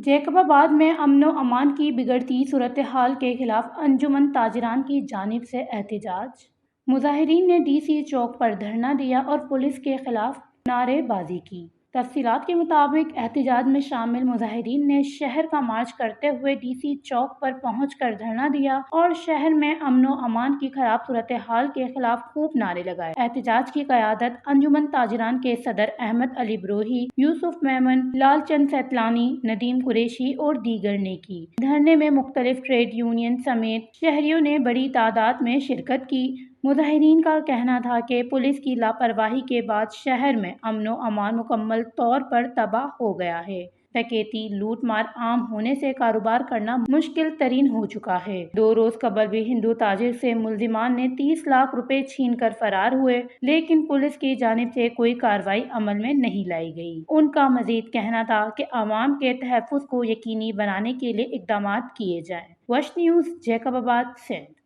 Jacob آباد میں امن و امان کی بگڑتی صورتحال کے خلاف انجمن تاجران کی جانب سے احتجاج۔ مظاہرین نے ڈی سی چوک پر دھرنا دیا اور پولیس کے خلاف نعرے بازی کی۔ تفصیلات کے مطابق احتجاج میں شامل مظاہرین نے شہر کا مارچ کرتے ہوئے ڈی سی چوک پر پہنچ کر دھرنا دیا اور شہر میں امن و امان کی خراب صورتحال کے خلاف خوب نعرے لگائے۔ احتجاج کی قیادت انجمن تاجران کے صدر احمد علی بروہی، یوسف میمن، لال چند سیتلانی، ندیم قریشی اور دیگر نے کی۔ دھرنے میں مختلف ٹریڈ یونین سمیت شہریوں نے بڑی تعداد میں شرکت کی۔ مظاہرین کا کہنا تھا کہ پولیس کی لاپرواہی کے بعد شہر میں امن و امان مکمل طور پر تباہ ہو گیا ہے۔ ڈکیتی، لوٹ مار عام ہونے سے کاروبار کرنا مشکل ترین ہو چکا ہے۔ 2 روز قبل بھی ہندو تاجر سے ملزمان نے 30 لاکھ روپے چھین کر فرار ہوئے، لیکن پولیس کی جانب سے کوئی کارروائی عمل میں نہیں لائی گئی۔ ان کا مزید کہنا تھا کہ عوام کے تحفظ کو یقینی بنانے کے لیے اقدامات کیے جائیں۔ وش نیوز، جیکب آباد، سندھ۔